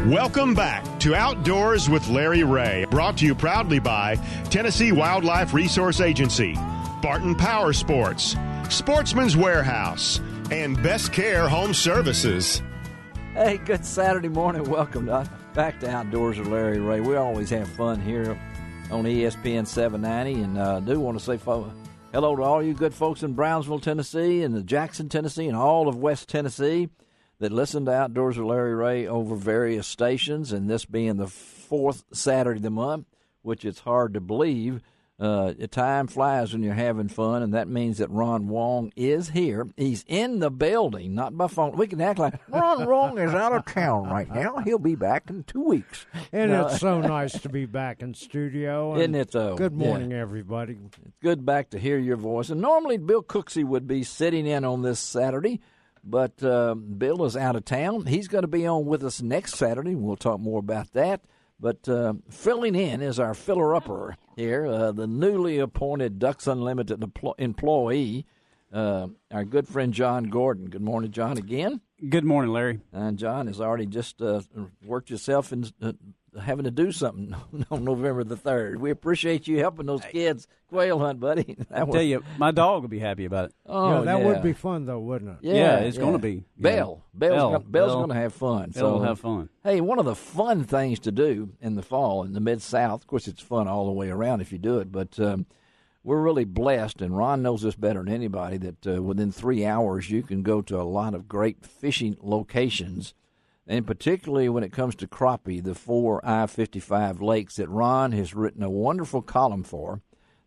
Welcome back to Outdoors with Larry Ray, brought to you proudly by Tennessee Wildlife Resource Agency, Barton Power Sports, Sportsman's Warehouse, and Best Care Home Services. Hey, good Saturday morning. Welcome back to Outdoors with Larry Ray. We always have fun here on ESPN 790, and I do want to say hello to all you good folks in Brownsville, Tennessee, and Jackson, Tennessee, and all of West Tennessee that listen to Outdoors with Larry Ray over various stations, and this being the fourth Saturday of the month, which it's hard to believe. Time flies when you're having fun, and that means that Ron Wong is here. He's in the building, not by phone. We can act like Ron Wong is out of town right now. He'll be back in 2 weeks. And it's so nice to be back in studio. Isn't it, though? Good morning, everybody. It's good back to hear your voice. And normally Bill Cooksey would be sitting in on this Saturday, but Bill is out of town. He's going to be on with us next Saturday. We'll talk more about that. But filling in is our filler-upper here, the newly appointed Ducks Unlimited employee, our good friend John Gordon. Good morning, John, again. Good morning, Larry. And John has already just worked yourself in having to do something on November the 3rd. We appreciate you helping those kids quail hunt, buddy. I'll tell you, my dog will be happy about it. Oh, that would be fun, though, wouldn't it? Yeah, it's going to be. Bell's going to have fun. Bell'll have fun. Hey, one of the fun things to do in the fall in the Mid-South, of course, it's fun all the way around if you do it, but we're really blessed, and Ron knows this better than anybody, that within 3 hours you can go to a lot of great fishing locations, and particularly when it comes to crappie, the 4 I-55 lakes that Ron has written a wonderful column for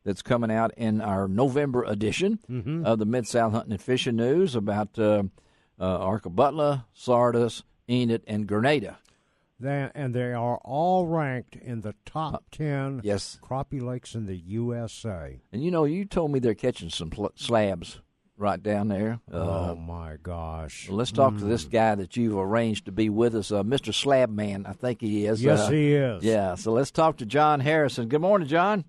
that's coming out in our November edition of the Mid-South Hunting and Fishing News about Arca-Butler, Sardis, Enid, and Grenada. And they are all ranked in the top 10 yes. crappie lakes in the USA. And, you told me they're catching some slabs right down there. Oh, my gosh. Well, let's talk to this guy that you've arranged to be with us, Mr. Slabman, I think he is. Yes, he is. Yeah, so let's talk to John Harrison. Good morning, John.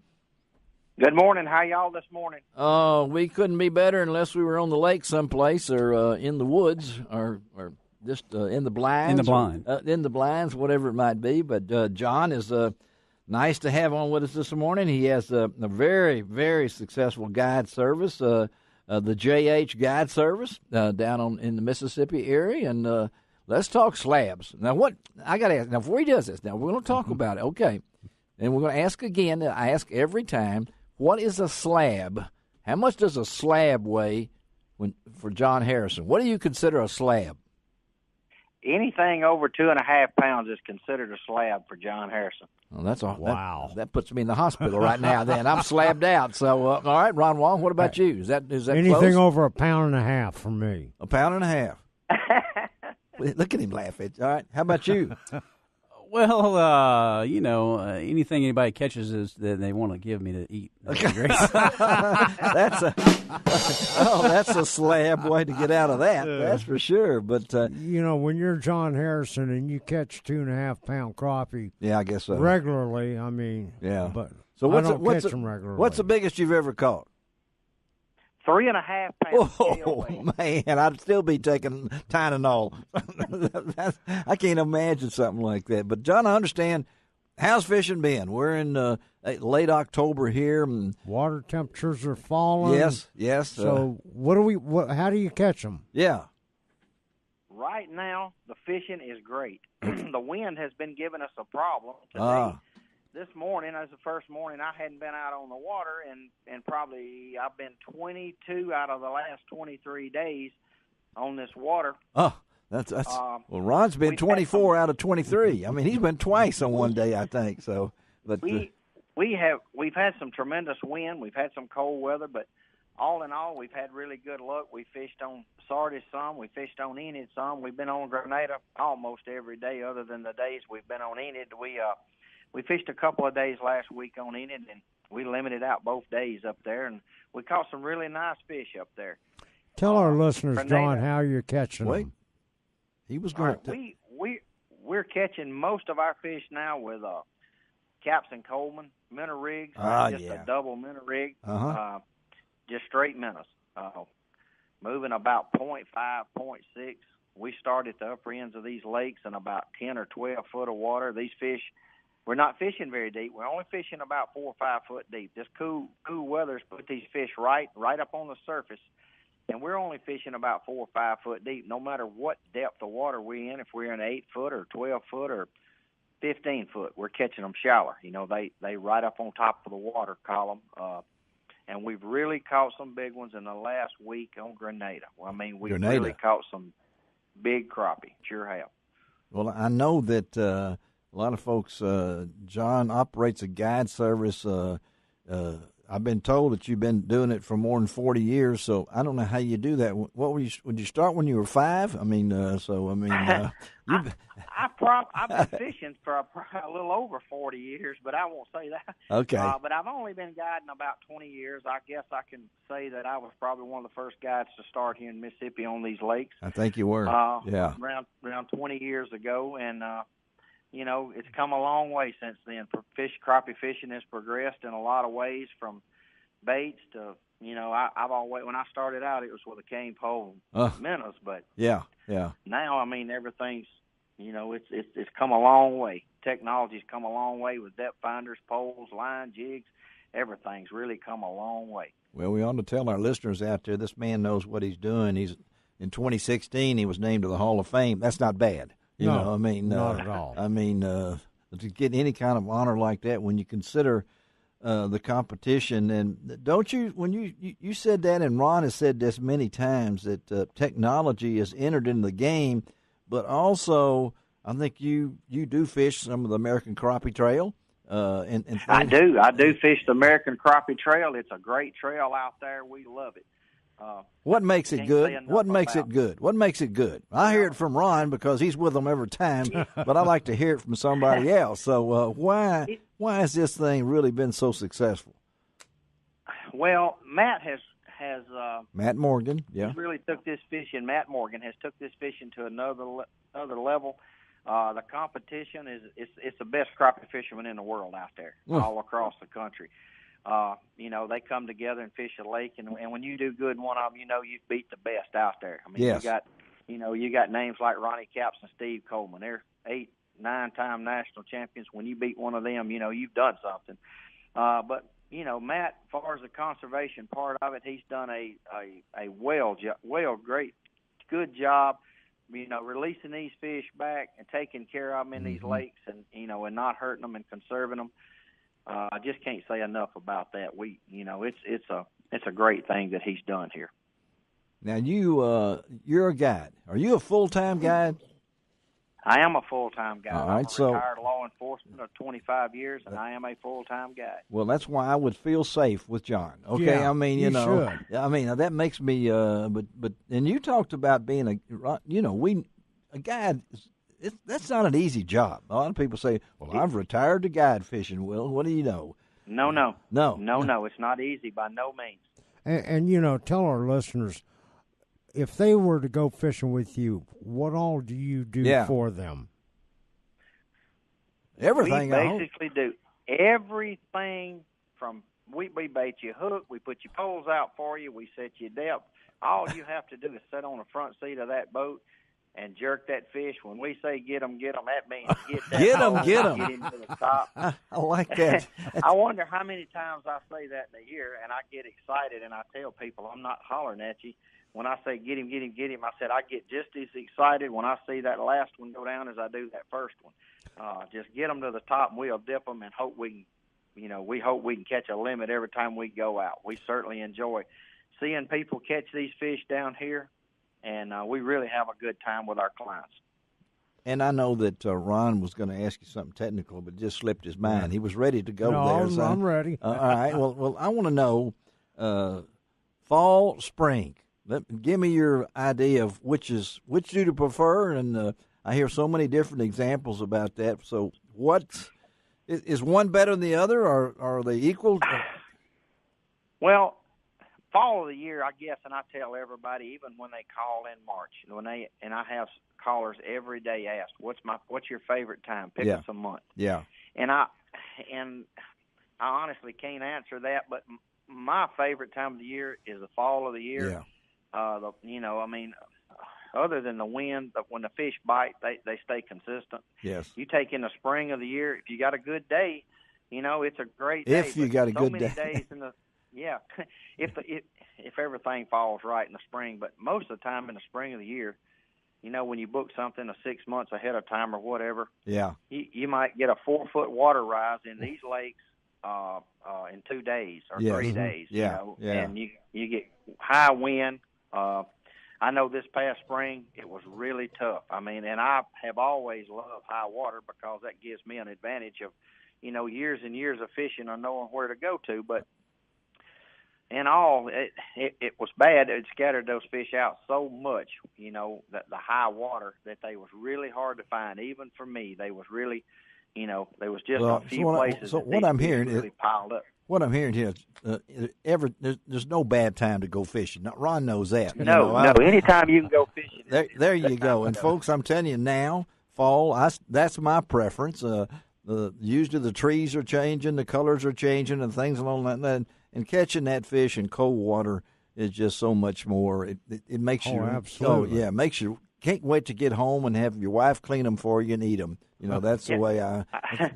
Good morning. How y'all this morning? Oh, we couldn't be better unless we were on the lake someplace or in the woods or just in the blinds. In the blind. In the blinds, whatever it might be. But John is nice to have on with us this morning. He has a very, very successful guide service, the JH Guide Service down in the Mississippi area. And let's talk slabs. Now, what I got to ask, now, before he does this, now we're going to talk about it. Okay. And we're going to ask again, I ask every time, what is a slab? How much does a slab weigh for John Harrison? What do you consider a slab? Anything over 2.5 pounds is considered a slab for John Harrison. Well, that's all. Wow. That puts me in the hospital right now. Then I'm slabbed out. So, all right, Ron Wong. What about you? Is that anything close? over 1.5 pounds for me? 1.5 pounds. Look at him laughing. All right. How about you? Well, anything anybody catches is that they want to give me to eat. That's a slab way to get out of that. That's for sure. But when you're John Harrison and you catch 2.5 pound crappie, yeah, I guess so. regularly. I mean, yeah. But so I don't catch them regularly. What's the biggest you've ever caught? 3.5 pounds. Oh, man, I'd still be taking Tylenol. I can't imagine something like that. But, John, I understand. How's fishing been? We're in late October here. And water temperatures are falling. Yes. So how do you catch them? Yeah. Right now, the fishing is great. The wind has been giving us a problem today. This morning, as the first morning, I hadn't been out on the water, and probably I've been 22 out of the last 23 days on this water. Oh, that's well, Ron's been 24 out of 23. I mean, he's been twice on one day, I think. So, but we've had some tremendous wind. We've had some cold weather, but all in all, we've had really good luck. We fished on Sardis some. We fished on Enid some. We've been on Grenada almost every day, other than the days we've been on Enid. We fished a couple of days last week on Enid, and we limited out both days up there, and we caught some really nice fish up there. Tell our listeners, John, how you're catching them. He was going we're catching most of our fish now with Caps and Coleman minnow rigs, a double minnow rig, just straight minnows, moving about 0.5, 0.6 we start at the upper ends of these lakes in about 10 or 12 foot of water. These fish, we're not fishing very deep. We're only fishing about 4 or 5 foot deep. This cool weather's put these fish right up on the surface, and we're only fishing about 4 or 5 foot deep. No matter what depth of water we're in, if we're in 8 foot or 12 foot or 15 foot, we're catching them shallow. They right up on top of the water column. And we've really caught some big ones in the last week on Grenada. We've really caught some big crappie. Sure have. Well, I know that a lot of folks, John operates a guide service. I've been told that you've been doing it for more than 40 years, so I don't know how you do that. What would you start when you were 5? I've been fishing for a little over 40 years, but I won't say that. Okay. But I've only been guiding about 20 years. I guess I can say that I was probably one of the first guides to start here in Mississippi on these lakes. I think you were. Yeah. Around 20 years ago, and it's come a long way since then. Crappie fishing has progressed in a lot of ways, from baits to, I've always, when I started out, it was with a cane pole and minnows, but yeah. Now, everything's, it's come a long way. Technology's come a long way with depth finders, poles, line, jigs. Everything's really come a long way. Well, we ought to tell our listeners out there, this man knows what he's doing. In 2016, he was named to the Hall of Fame. That's not bad. Not at all. To get any kind of honor like that, when you consider the competition, and don't you? When you said that, and Ron has said this many times, that technology has entered into the game, but also I think you do fish some of the American Crappie Trail. I do fish the American Crappie Trail. It's a great trail out there. We love it. What makes it good? What makes it good? What makes it good? I hear it from Ron because he's with them every time, but I like to hear it from somebody else. So why has this thing really been so successful? Well, Matt has Matt Morgan, yeah, really took this fishing. Matt Morgan has took this fishing to another level. The competition it's the best crappie fishermen in the world out there, all across the country. They come together and fish a lake, and when you do good in one of them, you've beat the best out there. Yes. You got names like Ronnie Capps and Steve Coleman. They're 8, 9-time national champions. When you beat one of them, you've done something. But Matt, as far as the conservation part of it, he's done a good job. Releasing these fish back and taking care of them in these lakes, and and not hurting them and conserving them. I just can't say enough about that. It's a great thing that he's done here. Now you're a guide. Are you a full-time guide? I am a full-time guide. All right, I'm a retired law enforcement of 25 years, and I am a full-time guide. Well, that's why I would feel safe with John. Okay, yeah, you should. That makes me. But and you talked about being a guide. That's not an easy job. A lot of people say, "Well, I've retired to guide fishing." Well, what do you know? No. It's not easy by no means. And tell our listeners, if they were to go fishing with you, what all do you do for them? Everything. We basically do everything from we bait you hook, we put your poles out for you, we set you depth. All you have to do is sit on the front seat of that boat and jerk that fish. When we say get them, that means get that get them. Get him to the top. I like that. I wonder how many times I say that in a year, and I get excited, and I tell people I'm not hollering at you. When I say get him, I said I get just as excited when I see that last one go down as I do that first one. Just get them to the top, and we'll dip them and hope we hope we can catch a limit every time we go out. We certainly enjoy seeing people catch these fish down here, and we really have a good time with our clients. And I know that Ron was going to ask you something technical, but just slipped his mind. He was ready to go there. So I'm ready. All right. Well, I want to know fall, spring. Give me your idea of which do you prefer, and I hear so many different examples about that. So, what is one better than the other, or are they equal? Well, fall of the year, I guess, and I tell everybody, even when they call in March, and I have callers every day ask, "What's your favorite time? Pick us a month." Yeah. And I honestly can't answer that, but my favorite time of the year is the fall of the year. Yeah. other than the wind, when the fish bite, they stay consistent. Yes. You take in the spring of the year, if you got a good day, it's a great day. If you got a good day. So many days in the if everything falls right in the spring, but most of the time in the spring of the year, when you book something 6 months ahead of time or whatever, you might get a 4-foot water rise in these lakes in 2 days or 3 days. And you get high wind. I know this past spring it was really tough. I mean, and I have always loved high water because that gives me an advantage of, years and years of fishing or knowing where to go to. But in all, it was bad. It scattered those fish out so much, that the high water, that they was really hard to find. Even for me, they was really, there was just a few places. So what I'm hearing really piled up. What I'm hearing here is there's no bad time to go fishing. Now, Ron knows that. No. Anytime you can go fishing. There you go. And folks, I'm telling you now, fall. That's my preference. Usually the trees are changing, the colors are changing, and things along that. And catching that fish in cold water is just so much more. It makes you. Absolutely. It makes you. Can't wait to get home and have your wife clean them for you and eat them. That's the way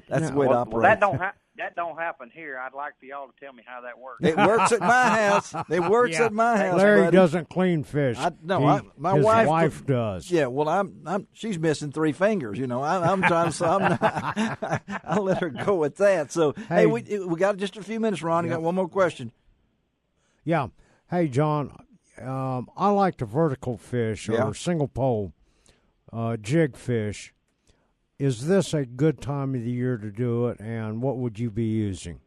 That's the way it operates. Well, that don't happen here. I'd like for y'all to tell me how that works. It works at my house. It works at my house. Larry buddy. doesn't clean fish. My his wife does. Yeah, well, she's missing 3 fingers. I'm trying to. I'll let her go with that. So hey, we got just a few minutes, Ron. You got one more question? Yeah. Hey, John. I like to vertical fish or single pole jig fish. Is this a good time of the year to do it, and what would you be using?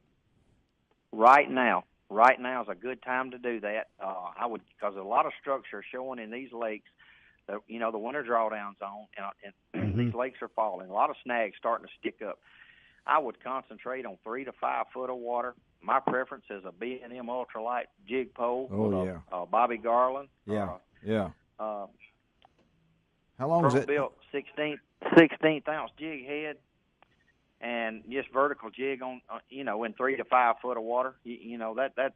Right now is a good time to do that. I would, because a lot of structure showing in these lakes, the winter drawdown zone, and these lakes are falling. A lot of snags starting to stick up. I would concentrate on 3 to 5 foot of water. My preference is a B&M ultralight jig pole with a Bobby Garland. How long is it? Built 16th ounce jig head, and just vertical jig on, in 3 to 5 foot of water. That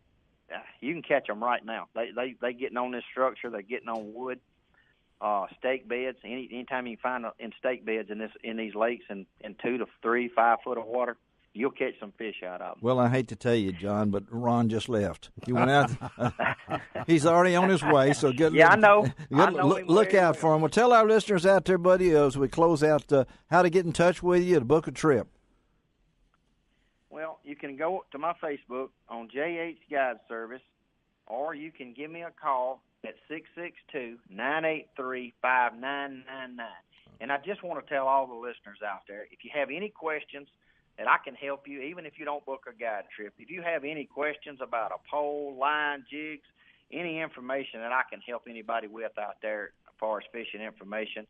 you can catch them right now. They getting on this structure. They're getting on wood, stake beds. Anytime you can find in stake beds in these lakes in 2 to 3, 5 foot of water, you'll catch some fish out of them. Well, I hate to tell you, John, but Ron just left. He went out. He's already on his way, so good. Yeah, I know. Look out for him. Well, tell our listeners out there, buddy, as we close out, how to get in touch with you to book a trip. Well, you can go to my Facebook on JH Guide Service, or you can give me a call at 662-983-5999. And I just want to tell all the listeners out there, if you have any questions that I can help you, even if you don't book a guide trip. If you have any questions about a pole, line, jigs, any information that I can help anybody with out there as far as fishing information,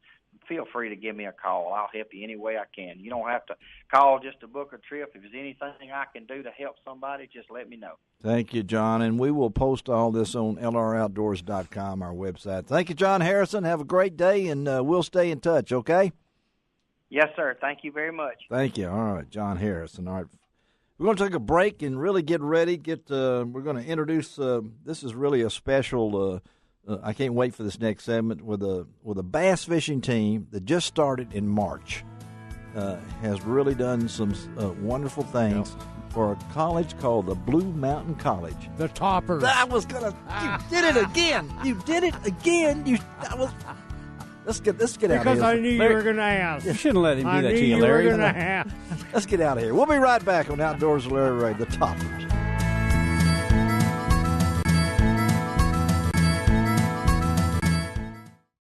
feel free to give me a call. I'll help you any way I can. You don't have to call just to book a trip. If there's anything I can do to help somebody, just let me know. Thank you, John. And we will post all this on lroutdoors.com, our website. Thank you, John Harrison. Have a great day, and we'll stay in touch, okay? Yes, sir. Thank you very much. Thank you. All right, John Harrison. All right. We're going to take a break and really get ready. We're going to introduce. This is really a special. I can't wait for this next segment with a bass fishing team that just started in March. Has really done some wonderful things for a college called the Blue Mountain College. The Toppers. I was gonna. You did it again. You did it again. Let's get out of here. Because I knew you were going to ask. You shouldn't let him do that to you, Larry. I knew you were going to ask. Let's get out of here. We'll be right back on Outdoors with Larry Ray, the Toppers.